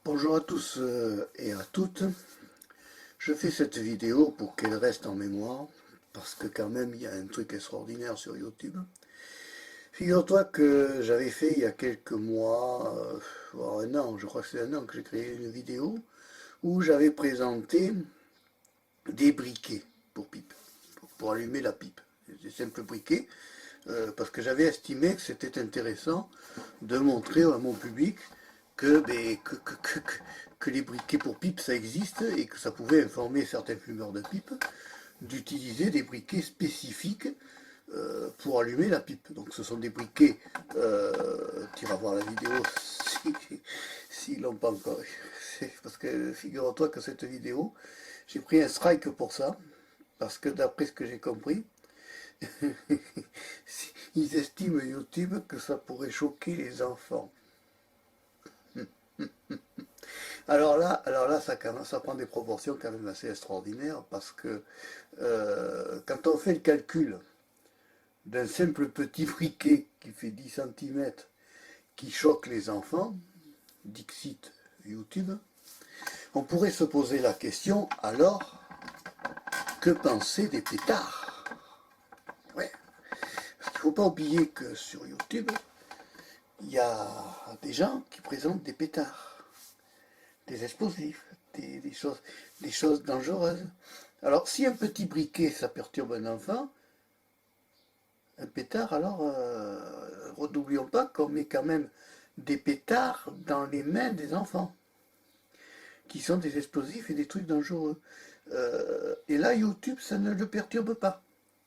Bonjour à tous et à toutes. Je fais cette vidéo pour qu'elle reste en mémoire, parce que quand même il y a un truc extraordinaire sur YouTube. Figure-toi que j'avais fait il y a quelques mois, voire un an, je crois que c'est un an que j'ai créé une vidéo, où j'avais présenté des briquets pour pipe, pour allumer la pipe. Des simples briquets, parce que j'avais estimé que c'était intéressant de montrer à mon public que, que les briquets pour pipe ça existe et que ça pouvait informer certains fumeurs de pipe d'utiliser des briquets spécifiques pour allumer la pipe. Donc ce sont des briquets, tu iras voir la vidéo s'ils l'ont pas encore. Parce que figure-toi que cette vidéo, j'ai pris un strike pour ça, parce que d'après ce que j'ai compris, ils estiment YouTube que ça pourrait choquer les enfants. Alors là, ça prend des proportions quand même assez extraordinaires parce que quand on fait le calcul d'un simple petit briquet qui fait 10 cm qui choque les enfants, Dixit YouTube, on pourrait se poser la question, alors, que penser des pétards? Ouais, parce qu'il ne faut pas oublier que sur YouTube, il y a des gens qui présentent des pétards, des explosifs, des choses dangereuses. Alors, si un petit briquet, ça perturbe un enfant, un pétard, alors, redoublions pas qu'on met quand même des pétards dans les mains des enfants, qui sont des explosifs et des trucs dangereux. Et là, YouTube, ça ne le perturbe pas.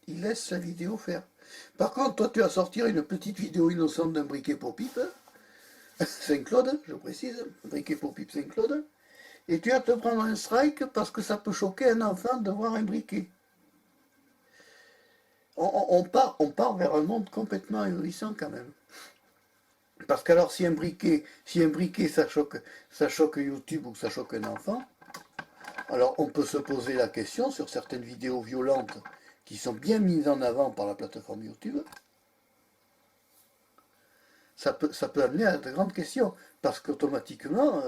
Il laisse la vidéo faire. Par contre, toi, tu vas sortir une petite vidéo innocente d'un briquet pour pipe, Saint-Claude, je précise, briquet pour pipe Saint-Claude, et tu vas te prendre un strike parce que ça peut choquer un enfant de voir un briquet. On part vers un monde complètement ahurissant quand même. Parce qu'alors si un briquet ça choque YouTube ou que ça choque un enfant, alors on peut se poser la question sur certaines vidéos violentes qui sont bien mises en avant par la plateforme YouTube, ça peut amener à de grandes questions, parce qu'automatiquement,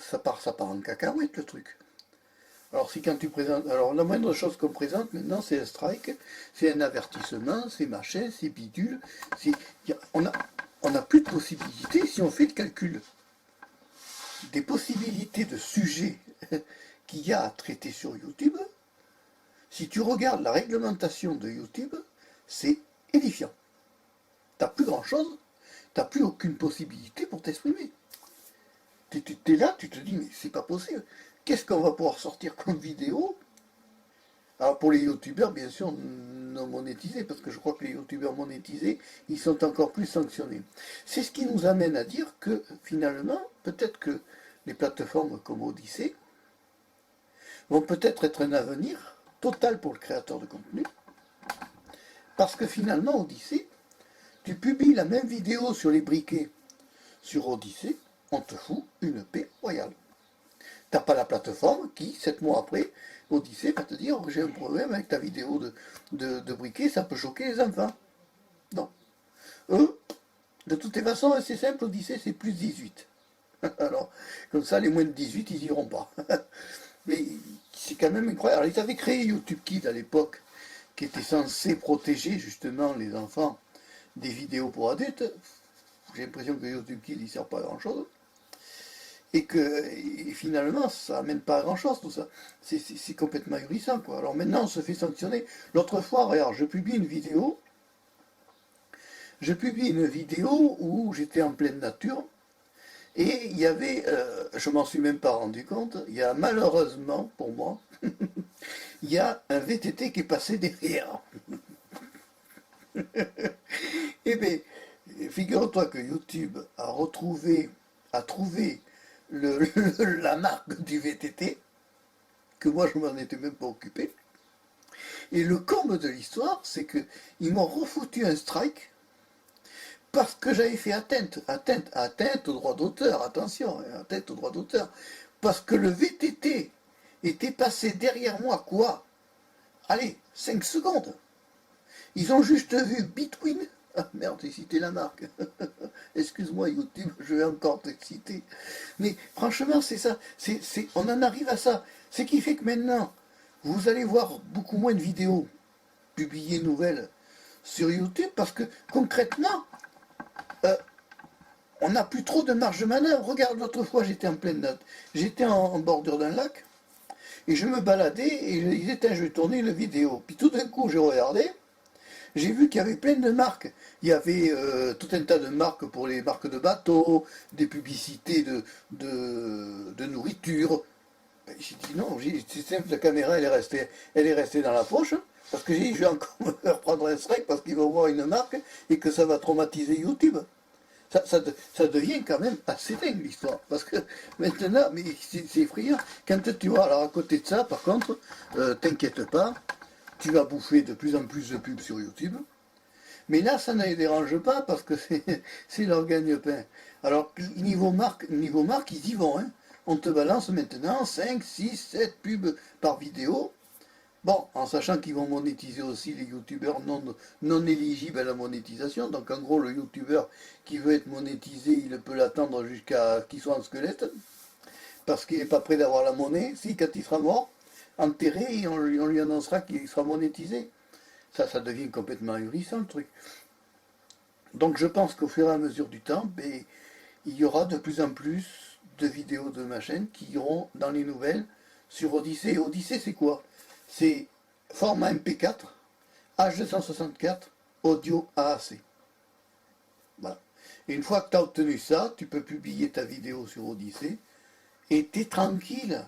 ça part en cacahuète le truc. Alors si quand tu présentes, alors la moindre chose qu'on présente maintenant c'est un strike, c'est un avertissement, c'est machin, c'est bidule, on a plus de possibilités si on fait le calcul des possibilités de sujets qu'il y a à traiter sur YouTube. Si tu regardes la réglementation de YouTube, c'est édifiant. T'as plus grand chose, t'as plus aucune possibilité pour t'exprimer. T'es là, tu te dis mais c'est pas possible. Qu'est-ce qu'on va pouvoir sortir comme vidéo? Alors pour les youtubeurs, bien sûr, non monétisés, parce que je crois que les youtubeurs monétisés, ils sont encore plus sanctionnés. C'est ce qui nous amène à dire que finalement, peut-être que les plateformes comme Odyssée vont peut-être être un avenir total pour le créateur de contenu, parce que finalement, Odyssée, tu publies la même vidéo sur les briquets sur Odyssée, on te fout une paix royale. T'as pas la plateforme qui, 7 mois après, Odyssée va te dire j'ai un problème avec ta vidéo de briquet, ça peut choquer les enfants. Non. Eux, de toutes les façons, c'est simple, Odyssée c'est plus 18. Alors, comme ça, les moins de 18, ils iront pas. Mais c'est quand même incroyable. Alors, ils avaient créé YouTube Kids à l'époque, qui était censé protéger justement les enfants des vidéos pour adultes. J'ai l'impression que YouTube Kids, il ne sert pas à grand chose. Et finalement, ça n'amène pas à grand chose tout ça. C'est complètement ahurissant, quoi. Alors maintenant, on se fait sanctionner. L'autre fois, regarde, je publie une vidéo où j'étais en pleine nature, et il y avait, je m'en suis même pas rendu compte, il y a malheureusement, pour moi, il y a un VTT qui est passé derrière. Eh bien, figure-toi que YouTube a trouvé la marque du VTT, que moi je m'en étais même pas occupé. Et le comble de l'histoire, c'est qu'ils m'ont refoutu un strike parce que j'avais fait atteinte au droit d'auteur, attention, atteinte au droit d'auteur, parce que le VTT était passé derrière moi, quoi? Allez, 5 secondes. Ils ont juste vu Between, Ah merde, j'ai cité la marque. Excuse-moi YouTube, je vais encore te citer. Mais franchement, c'est ça. On en arrive à ça. Ce qui fait que maintenant, vous allez voir beaucoup moins de vidéos publiées nouvelles sur YouTube parce que concrètement, euh, on n'a plus trop de marge de manœuvre. Regarde, l'autre fois, j'étais en pleine note. J'étais en bordure d'un lac et je me baladais et je disais, tiens, je vais tourner une vidéo. Puis tout d'un coup, j'ai regardé. J'ai vu qu'il y avait plein de marques. Il y avait tout un tas de marques pour les marques de bateaux, des publicités de nourriture. Ben, j'ai dit non, c'est simple, la caméra elle est restée dans la poche. Parce que j'ai dit, je vais encore me faire prendre un strike parce qu'ils vont voir une marque et que ça va traumatiser YouTube. Ça devient quand même assez dingue l'histoire. Parce que maintenant, mais c'est effrayant. Quand tu vois, alors à côté de ça, par contre, t'inquiète pas, tu vas bouffer de plus en plus de pubs sur YouTube. Mais là, ça ne les dérange pas parce que c'est leur gagne-pain. Alors, niveau marque, ils y vont. Hein. On te balance maintenant 5, 6, 7 pubs par vidéo. Bon, en sachant qu'ils vont monétiser aussi les youtubeurs non éligibles à la monétisation. Donc, en gros, le youtubeur qui veut être monétisé, il peut l'attendre jusqu'à qu'il soit en squelette. Parce qu'il n'est pas prêt d'avoir la monnaie. Si, quand il sera mort, enterré, on lui annoncera qu'il sera monétisé. Ça devient complètement ahurissant le truc. Donc je pense qu'au fur et à mesure du temps, ben, il y aura de plus en plus de vidéos de ma chaîne qui iront dans les nouvelles sur Odyssée. Odyssée, c'est quoi? C'est format MP4, H264, audio AAC. Voilà. Et une fois que tu as obtenu ça, tu peux publier ta vidéo sur Odyssée et tu es tranquille.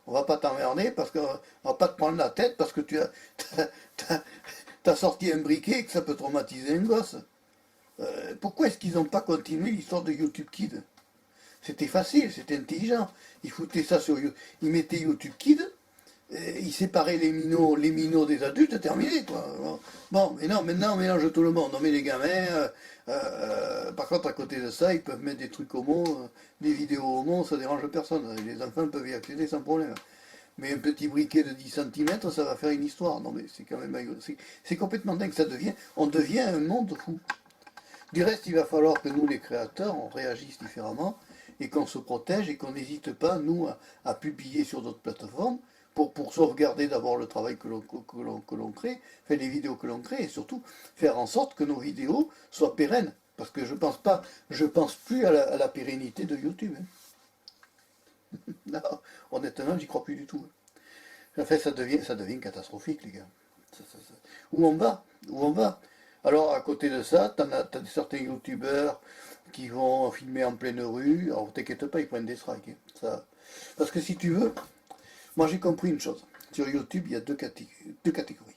On va pas t'emmerder parce qu'on va pas te prendre la tête parce que t'as sorti un briquet et que ça peut traumatiser un gosse. Pourquoi est-ce qu'ils n'ont pas continué l'histoire de YouTube Kids? C'était facile, c'était intelligent. Ils foutaient ça sur YouTube. Ils mettaient YouTube Kids, ils séparaient les minots des adultes, terminé quoi. Bon, mais non, maintenant on mélange tout le monde. On met les gamins. Par contre, à côté de ça, ils peuvent mettre des trucs homo, des vidéos homo, ça dérange personne. Les enfants peuvent y accéder sans problème. Mais un petit briquet de 10 cm, ça va faire une histoire. Non mais c'est quand même... C'est complètement dingue, on devient un monde fou. Du reste, il va falloir que nous, les créateurs, on réagisse différemment et qu'on se protège et qu'on n'hésite pas, nous, à publier sur d'autres plateformes pour sauvegarder d'abord le travail que l'on crée, faire les vidéos que l'on crée et surtout faire en sorte que nos vidéos soient pérennes. Parce que je pense plus à la pérennité de YouTube. Hein. Non, honnêtement, j'y crois plus du tout. En fait, ça devient catastrophique, les gars. Où on va? Où on va? Alors, à côté de ça, t'as certains youtubeurs qui vont filmer en pleine rue. Alors, t'inquiète pas, ils prennent des strikes. Hein. Parce que si tu veux, moi j'ai compris une chose. Sur YouTube, il y a deux catégories.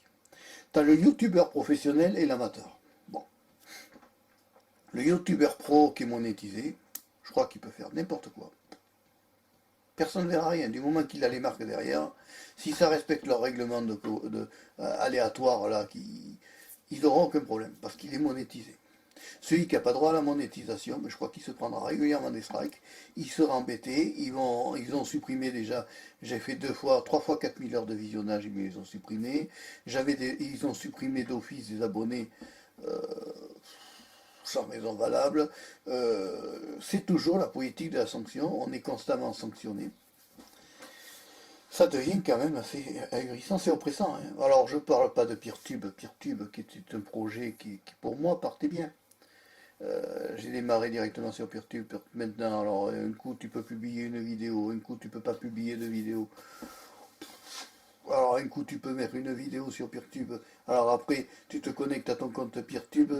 T'as le youtubeur professionnel et l'amateur. Bon. Le youtubeur pro qui est monétisé, je crois qu'il peut faire n'importe quoi. Personne ne verra rien. Du moment qu'il a les marques derrière, si ça respecte leur règlement aléatoire, là, ils n'auront aucun problème, parce qu'il est monétisé. Celui qui n'a pas droit à la monétisation, mais je crois qu'il se prendra régulièrement des strikes, il sera embêté, ils ont supprimé déjà, j'ai fait 3 fois 4000 heures de visionnage, mais ils ont supprimé, ils ont supprimé d'office des abonnés sans raison valable, c'est toujours la politique de la sanction, on est constamment sanctionné. Ça devient quand même assez ahurissant, c'est oppressant. Hein. Alors je parle pas de PeerTube qui était un projet qui pour moi partait bien. J'ai démarré directement sur PeerTube maintenant, alors un coup tu peux publier une vidéo, un coup tu peux pas publier de vidéo. Alors un coup tu peux mettre une vidéo sur PeerTube, alors après tu te connectes à ton compte PeerTube,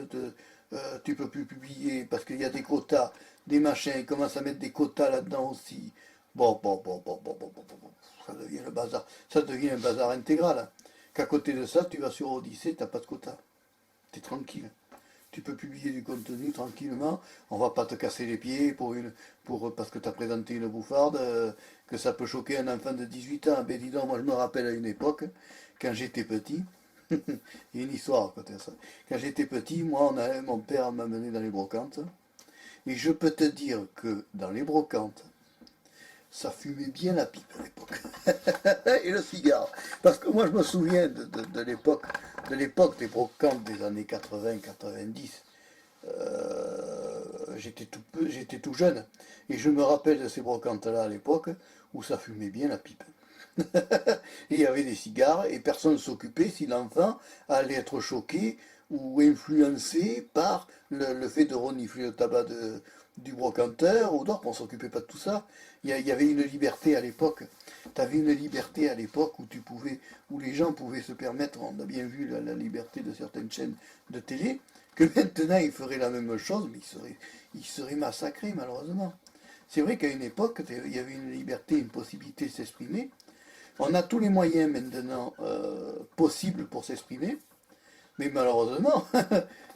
tu peux plus publier parce qu'il y a des quotas, des machins, ils commencent à mettre des quotas là-dedans aussi. Bon, ça devient le bazar. Ça devient un bazar intégral. Hein. Qu'à côté de ça, tu vas sur Odyssée, t'as pas de quota. T'es tranquille. Tu peux publier du contenu tranquillement. On va pas te casser les pieds parce que tu as présenté une bouffarde, que ça peut choquer un enfant de 18 ans. Ben dis donc, moi je me rappelle à une époque, quand j'étais petit, il y a une histoire à côté de ça. Quand j'étais petit, moi, mon père m'a mené dans les brocantes. Et je peux te dire que dans les brocantes, ça fumait bien la pipe à l'époque. Et le cigare. Parce que moi, je me souviens de l'époque des brocantes des années 80-90. j'étais tout jeune. Et je me rappelle de ces brocantes-là à l'époque, où ça fumait bien la pipe. Et il y avait des cigares, et personne ne s'occupait si l'enfant allait être choqué ou influencé par le fait de renifler le tabac du brocanteur, ou d'autres, on ne s'occupait pas de tout ça. Il y avait une liberté à l'époque. Tu avais une liberté à l'époque où les gens pouvaient se permettre, on a bien vu la liberté de certaines chaînes de télé, que maintenant ils feraient la même chose, mais ils seraient massacrés malheureusement. C'est vrai qu'à une époque, il y avait une liberté, une possibilité de s'exprimer. On a tous les moyens maintenant possibles pour s'exprimer, mais malheureusement,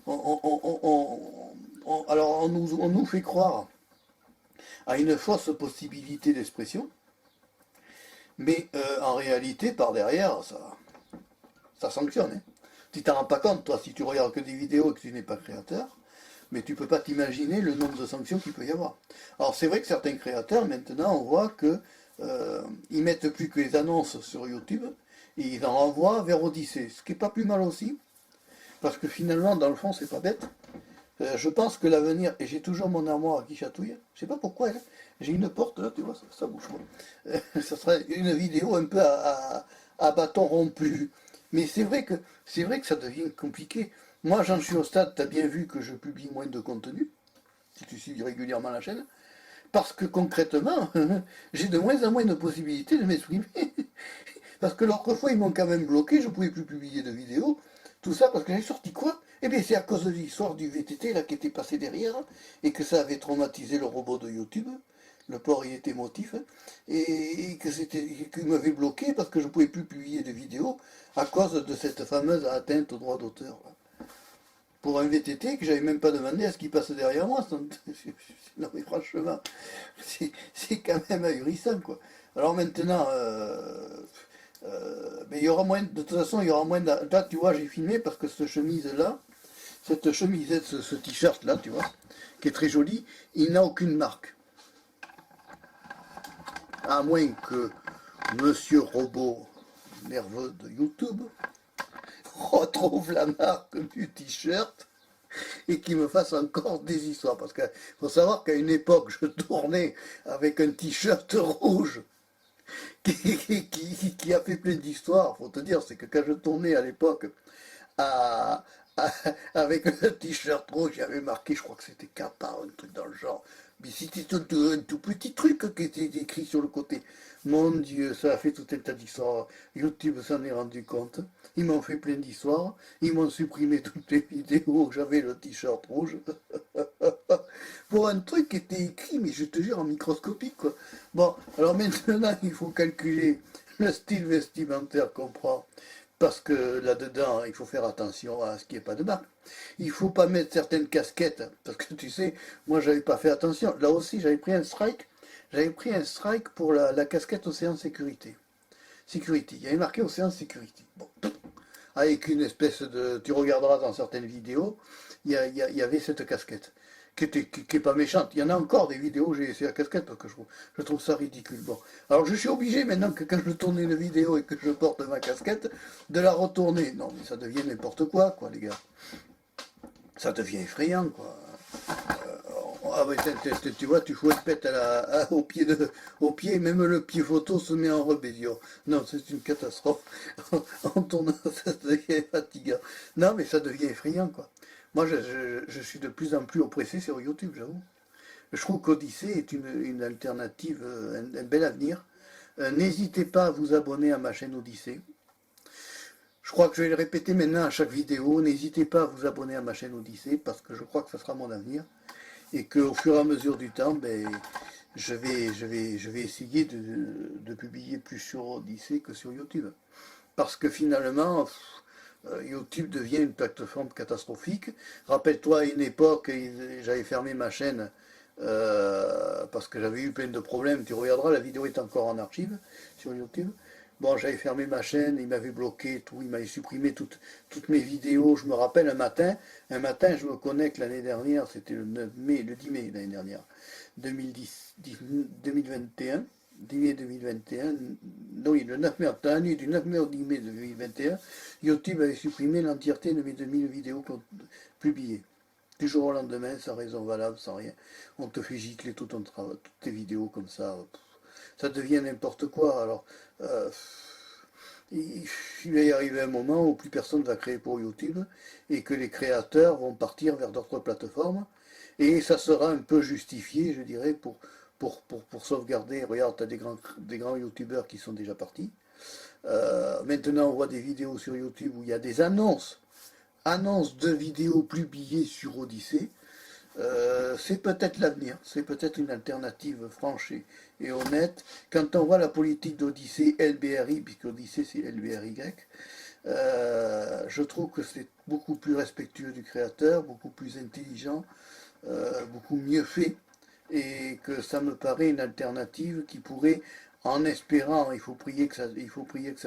on nous fait croire à une fausse possibilité d'expression, mais en réalité, par derrière, ça sanctionne. Hein. Tu t'en rends pas compte, toi, si tu regardes que des vidéos et que tu n'es pas créateur, mais tu peux pas t'imaginer le nombre de sanctions qu'il peut y avoir. Alors c'est vrai que certains créateurs, maintenant, on voit que ils mettent plus que les annonces sur YouTube, et ils en renvoient vers Odyssée, ce qui est pas plus mal aussi, parce que finalement, dans le fond, c'est pas bête. Je pense que l'avenir, et j'ai toujours mon armoire qui chatouille, je sais pas pourquoi, hein, j'ai une porte là, tu vois, ça bouge pas. Ça serait une vidéo un peu à bâton rompu. Mais c'est vrai que ça devient compliqué. Moi, j'en suis au stade, tu as bien vu que je publie moins de contenu, si tu suis régulièrement la chaîne, parce que concrètement, j'ai de moins en moins de possibilités de m'exprimer. Parce que l'autre fois, ils m'ont quand même bloqué, je ne pouvais plus publier de vidéos. Tout ça parce que j'ai sorti quoi? Eh bien, c'est à cause de l'histoire du VTT là qui était passé derrière et que ça avait traumatisé le robot de YouTube. Le port y était émotif et qu'il m'avait bloqué parce que je ne pouvais plus publier de vidéos à cause de cette fameuse atteinte au droit d'auteur. Pour un VTT que j'avais même pas demandé à ce qu'il passe derrière moi. Non mais franchement, c'est quand même ahurissant quoi. Alors maintenant, mais il y aura moins, de toute façon, il y aura moins de... Là, tu vois, j'ai filmé parce que cette chemise-là, cette chemisette, ce t-shirt-là, tu vois, qui est très joli, il n'a aucune marque. À moins que Monsieur Robot, nerveux de YouTube, retrouve la marque du t-shirt et qu'il me fasse encore des histoires. Parce qu'il faut savoir qu'à une époque, je tournais avec un t-shirt rouge qui a fait plein d'histoires. Faut te dire, c'est que quand je tournais à l'époque à, avec un t-shirt rouge, j'avais marqué, je crois que c'était Kappa, un truc dans le genre. Mais c'était un tout petit truc qui était écrit sur le côté. Mon Dieu, ça a fait tout un tas d'histoires. YouTube s'en est rendu compte. Ils m'ont fait plein d'histoires. Ils m'ont supprimé toutes les vidéos où j'avais le t-shirt rouge. Pour un truc qui était écrit, mais je te jure, en microscopique, quoi. Bon, alors maintenant, il faut calculer le style vestimentaire qu'on prend. Parce que là-dedans, il faut faire attention à ce qu'il n'y ait pas de marque. Il ne faut pas mettre certaines casquettes, parce que tu sais, moi j'avais pas fait attention. Là aussi, j'avais pris un strike. J'avais pris un strike pour la casquette Océan Sécurité. Sécurité. Il y avait marqué Océan Sécurité. Bon. Avec une espèce de... Tu regarderas dans certaines vidéos, il y avait cette casquette. Qui est pas méchante. Il y en a encore des vidéos où j'ai essayé la casquette parce que je trouve ça ridicule. Bon. Alors je suis obligé maintenant que quand je tourne une vidéo et que je porte ma casquette, de la retourner. Non mais ça devient n'importe quoi, les gars. Ça devient effrayant, quoi. Ah ouais, tu vois, tu fous une pète au pied, même le pied photo se met en rébellion. Non, c'est une catastrophe. En tournant, ça devient fatigant. Non, mais ça devient effrayant, quoi. Moi, je suis de plus en plus oppressé sur YouTube, j'avoue. Je trouve qu'Odyssée est une alternative, un bel avenir. N'hésitez pas à vous abonner à ma chaîne Odyssée. Je crois que je vais le répéter maintenant à chaque vidéo. N'hésitez pas à vous abonner à ma chaîne Odyssée parce que je crois que ce sera mon avenir. Et qu'au fur et à mesure du temps, ben, je vais essayer de publier plus sur Odyssée que sur YouTube. Parce que finalement, YouTube devient une plateforme catastrophique. Rappelle-toi, à une époque, j'avais fermé ma chaîne parce que j'avais eu plein de problèmes. Tu regarderas, la vidéo est encore en archive sur YouTube. Bon, j'avais fermé ma chaîne, il m'avait bloqué tout, il m'avait supprimé toutes mes vidéos. Je me rappelle un matin, je me connecte l'année dernière, c'était le 9 mai, le 10 mai l'année dernière, 2021, 10 mai 2021, non, oui, le 9 mai, dans la nuit du 9 mai au 10 mai 2021, YouTube avait supprimé l'entièreté de mes 2000 vidéos publiées. du jour au lendemain, sans raison valable, sans rien. On te fait gicler tout ton travail, toutes tes vidéos comme ça. Ça devient n'importe quoi. Alors, euh, il va y arriver un moment où plus personne va créer pour YouTube et que les créateurs vont partir vers d'autres plateformes et ça sera un peu justifié, je dirais, pour sauvegarder. Regarde, tu as des grands YouTubeurs qui sont déjà partis. Maintenant, on voit des vidéos sur YouTube où il y a des annonces de vidéos publiées sur Odyssée. C'est peut-être l'avenir, c'est peut-être une alternative franche et honnête. Quand on voit la politique d'Odyssée LBRY, puisque Odyssée c'est LBRY, je trouve que c'est beaucoup plus respectueux du créateur, beaucoup plus intelligent, beaucoup mieux fait, et que ça me paraît une alternative qui pourrait, en espérant, il faut prier que ça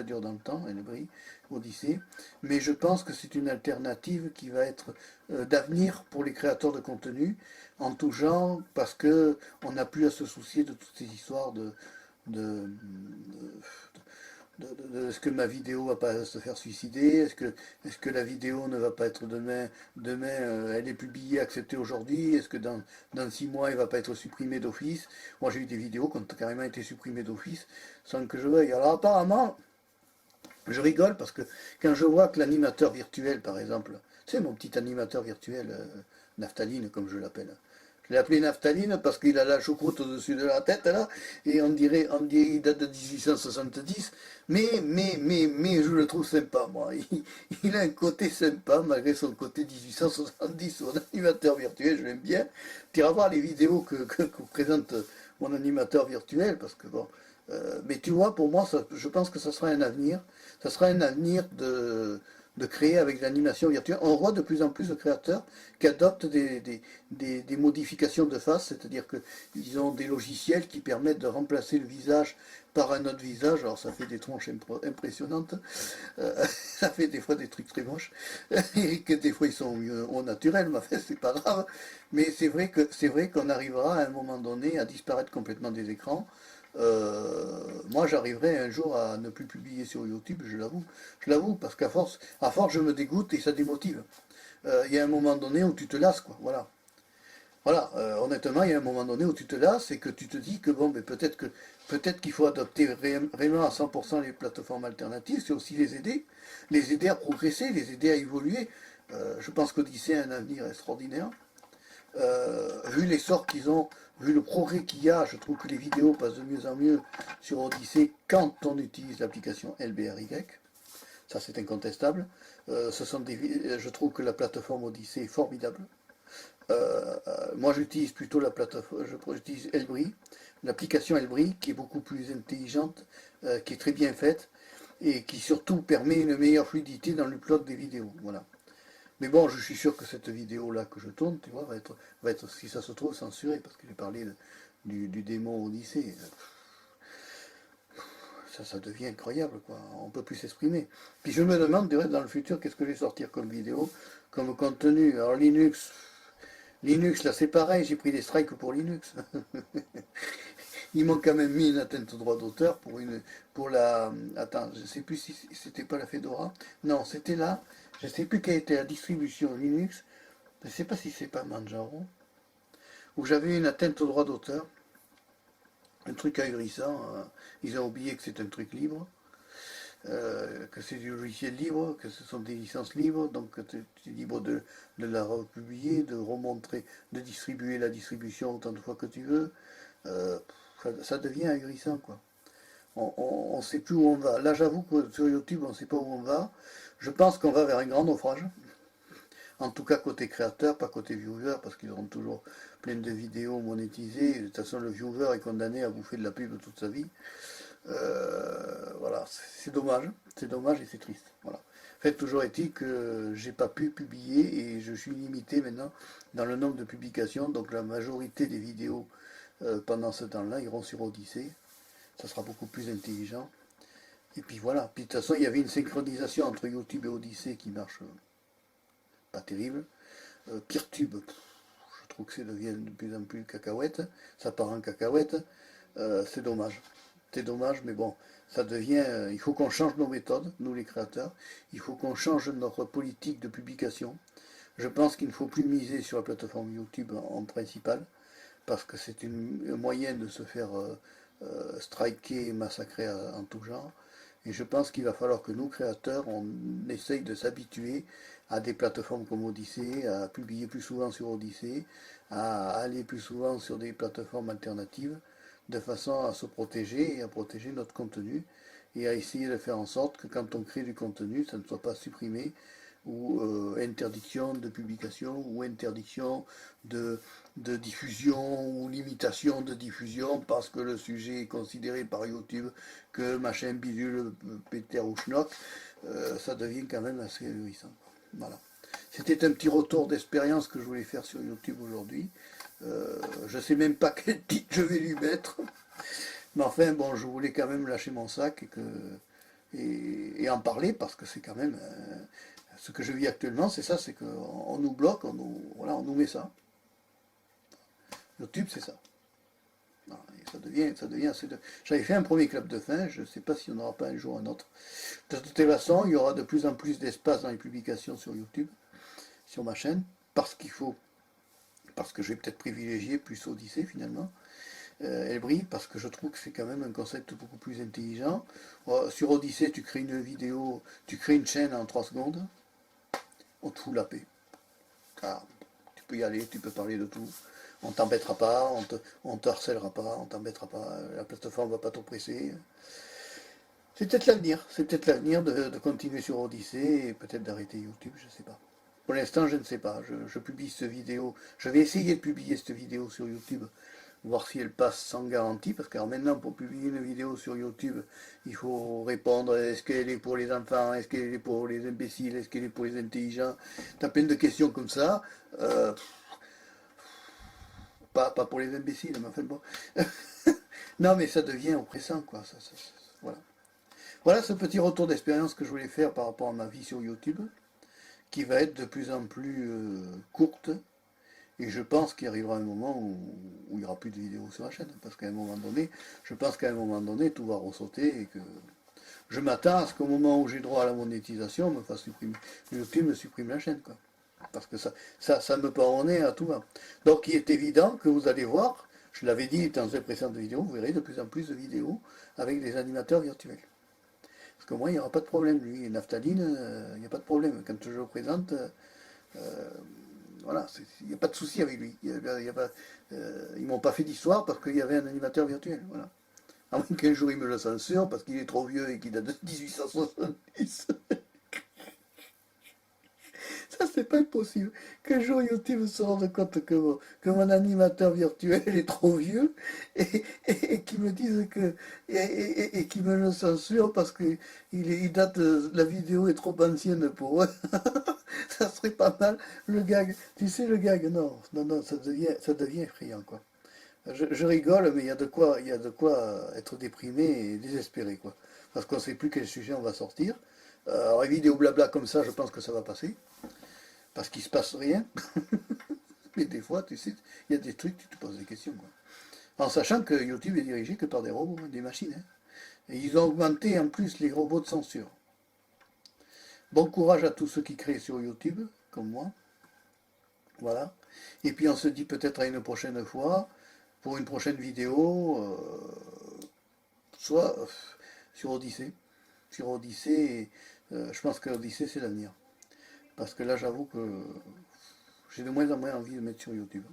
dure dans le temps, LBRY, Odyssée, mais je pense que c'est une alternative qui va être d'avenir pour les créateurs de contenu en tout genre, parce que on n'a plus à se soucier de toutes ces histoires de, est-ce que ma vidéo va pas se faire suicider, est-ce que la vidéo ne va pas être demain elle est publiée, acceptée aujourd'hui, est-ce que dans 6 mois elle va pas être supprimée d'office. Moi j'ai eu des vidéos qui ont carrément été supprimées d'office sans que je veuille. Alors apparemment, je rigole parce que quand je vois que l'animateur virtuel, par exemple, c'est mon petit animateur virtuel, Naphtaline, comme je l'appelle. Je l'ai appelé Naphtaline parce qu'il a la choucroute au-dessus de la tête, là, et on dirait il date de 1870, mais je le trouve sympa, moi. Il a un côté sympa, malgré son côté 1870, mon animateur virtuel, je l'aime bien. Tu iras voir les vidéos que présente mon animateur virtuel, parce que bon, mais tu vois, pour moi, je pense que ça sera un avenir. Ça sera un avenir de créer avec l'animation virtuelle. On voit de plus en plus de créateurs qui adoptent des modifications de face, c'est-à-dire qu'ils ont des logiciels qui permettent de remplacer le visage par un autre visage. Alors ça fait des tronches impressionnantes, ça fait des fois des trucs très moches, et que des fois ils sont au naturel, mais enfin, c'est pas grave. Mais c'est vrai qu'on arrivera à un moment donné à disparaître complètement des écrans. Moi, j'arriverai un jour à ne plus publier sur YouTube, je l'avoue, parce à force, je me dégoûte et ça démotive. Il y a un moment donné où tu te lasses, quoi. Voilà. Voilà. Honnêtement, il y a un moment donné où tu te lasses et que tu te dis que bon, mais peut-être qu'il faut adopter vraiment à 100% les plateformes alternatives, c'est aussi les aider à progresser, les aider à évoluer. Je pense qu'Odyssée a un avenir extraordinaire. Vu l'essor qu'ils ont, vu le progrès qu'il y a, je trouve que les vidéos passent de mieux en mieux sur Odyssey quand on utilise l'application LBRY. Ça, c'est incontestable. Je trouve que la plateforme Odyssey est formidable. Moi, j'utilise plutôt la plateforme, j'utilise Elbri, l'application Elbri, qui est beaucoup plus intelligente, qui est très bien faite, et qui surtout permet une meilleure fluidité dans l'upload des vidéos. Voilà. Mais bon, je suis sûr que cette vidéo-là que je tourne, tu vois, va être, si ça se trouve, censurée, parce que j'ai parlé du démon Odyssée. Ça devient incroyable, quoi. On ne peut plus s'exprimer. Puis je me demande, dans le futur, qu'est-ce que je vais sortir comme vidéo, comme contenu. Alors Linux, là c'est pareil, j'ai pris des strikes pour Linux. Ils m'ont quand même mis une atteinte au droit d'auteur pour la, attends, je ne sais plus si c'était pas la Fedora. Non, c'était là. Je ne sais plus quelle était la distribution Linux. Je ne sais pas si c'est pas Manjaro. Où j'avais une atteinte au droit d'auteur. Un truc ahurissant. Ils ont oublié que c'est un truc libre. Que c'est du logiciel libre, que ce sont des licences libres, donc tu es libre de la republier, de remontrer, de distribuer la distribution autant de fois que tu veux. Euh, ça devient ahurissant, quoi. On ne sait plus où on va. Là, j'avoue que sur YouTube, on ne sait pas où on va. Je pense qu'on va vers un grand naufrage. En tout cas, côté créateur, pas côté viewer, parce qu'ils auront toujours plein de vidéos monétisées. De toute façon, le viewer est condamné à bouffer de la pub toute sa vie. Voilà, c'est dommage et c'est triste. Voilà. Fait, toujours est-il que j'ai pas pu publier et je suis limité maintenant dans le nombre de publications. Donc la majorité des vidéos pendant ce temps-là iront sur Odyssée. Ça sera beaucoup plus intelligent. Et puis voilà. Puis de toute façon, il y avait une synchronisation entre YouTube et Odyssée qui marche pas terrible. Peertube, je trouve que ça devient de plus en plus cacahuète. Ça part en cacahuète. C'est dommage. C'est dommage, mais bon, ça devient. Il faut qu'on change nos méthodes, nous les créateurs. Il faut qu'on change notre politique de publication. Je pense qu'il ne faut plus miser sur la plateforme YouTube en principal, parce que c'est un moyen de se faire striker et massacrer en tout genre. Et je pense qu'il va falloir que nous, créateurs, on essaye de s'habituer à des plateformes comme Odyssée, à publier plus souvent sur Odyssée, à aller plus souvent sur des plateformes alternatives, de façon à se protéger et à protéger notre contenu, et à essayer de faire en sorte que quand on crée du contenu, ça ne soit pas supprimé, ou interdiction de publication, ou interdiction de diffusion, ou limitation de diffusion, parce que le sujet est considéré par YouTube que machin bidule, péter ou schnock, ça devient quand même assez ahurissant. Voilà. C'était un petit retour d'expérience que je voulais faire sur YouTube aujourd'hui. Je ne sais même pas quel titre je vais lui mettre. Mais enfin, bon, je voulais quand même lâcher mon sac et en parler parce que c'est quand même ce que je vis actuellement, c'est ça, c'est qu'on nous bloque, voilà, on nous met ça. YouTube, c'est ça. Voilà, et ça devient assez de... J'avais fait un premier clap de fin, je ne sais pas s'il n'y en aura pas un jour un autre. De toute façon, il y aura de plus en plus d'espace dans les publications sur YouTube, sur ma chaîne, parce que je vais peut-être privilégier plus Odyssée finalement. Elle brille parce que je trouve que c'est quand même un concept beaucoup plus intelligent. Sur Odyssée, tu crées une vidéo, tu crées une chaîne en 3 secondes, on te fout la paix. Car tu peux y aller, tu peux parler de tout. On t'embêtera pas, on te harcèlera pas, on t'embêtera pas, la plateforme va pas t'oppresser. C'est peut-être l'avenir de continuer sur Odyssée et peut-être d'arrêter YouTube, je sais pas. Pour l'instant, je ne sais pas. Je publie cette vidéo. Je vais essayer de publier cette vidéo sur YouTube, voir si elle passe sans garantie, parce que maintenant, pour publier une vidéo sur YouTube, il faut répondre, est-ce qu'elle est pour les enfants, est-ce qu'elle est pour les imbéciles, est-ce qu'elle est pour les intelligents. T'as plein de questions comme ça. Pas pour les imbéciles, mais enfin bon. Non, mais ça devient oppressant, quoi. Voilà. Voilà ce petit retour d'expérience que je voulais faire par rapport à ma vie sur YouTube, qui va être de plus en plus courte. Et je pense qu'il arrivera un moment où il n'y aura plus de vidéos sur la chaîne. Parce qu'à un moment donné, je pense qu'à un moment donné, tout va ressauter et que je m'attends à ce qu'au moment où j'ai droit à la monétisation, me fasse supprimer, YouTube me supprime la chaîne, quoi. Parce que ça me part au nez à tout va. Donc il est évident que vous allez voir, je l'avais dit dans une précédente vidéo, vous verrez de plus en plus de vidéos avec des animateurs virtuels. Parce que moi, il n'y aura pas de problème. Lui, Naphtaline, il n'y a pas de problème. Quand je le présente, voilà, il n'y a pas de souci avec lui. Ils m'ont pas fait d'histoire parce qu'il y avait un animateur virtuel. Voilà. À moins qu'un jour il me le censure parce qu'il est trop vieux et qu'il date de 1870. Ça, c'est pas possible. Qu'un jour YouTube se rende compte que mon animateur virtuel est trop vieux et qu'il me dise que. Et qu'il me le censure parce que il date, la vidéo est trop ancienne pour eux. Ça serait pas mal. Le gag, tu sais, le gag, non, non, non, ça devient effrayant, quoi. Je rigole, mais il y a de quoi être déprimé et désespéré, quoi. Parce qu'on ne sait plus quel sujet on va sortir. Alors, les vidéos blabla comme ça, je pense que ça va passer parce qu'il se passe rien. Mais des fois, tu sais, il y a des trucs, tu te poses des questions, quoi. En sachant que YouTube est dirigé que par des robots, des machines, hein. Et ils ont augmenté en plus les robots de censure. Bon courage à tous ceux qui créent sur YouTube, comme moi. Voilà. Et puis on se dit peut-être à une prochaine fois, pour une prochaine vidéo, soit sur Odyssée. Sur Odyssée, je pense que Odyssée c'est l'avenir. Parce que là, j'avoue que j'ai de moins en moins envie de mettre sur YouTube.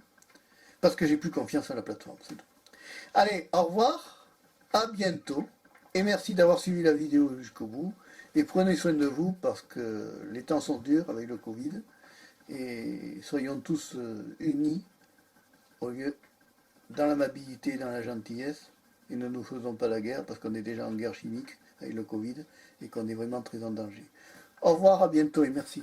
Parce que j'ai plus confiance à la plateforme, c'est tout. Allez, au revoir, à bientôt, et merci d'avoir suivi la vidéo jusqu'au bout. Et prenez soin de vous parce que les temps sont durs avec le Covid. Et soyons tous unis au lieu dans l'amabilité et dans la gentillesse. Et ne nous faisons pas la guerre parce qu'on est déjà en guerre chimique avec le Covid et qu'on est vraiment très en danger. Au revoir, à bientôt et merci.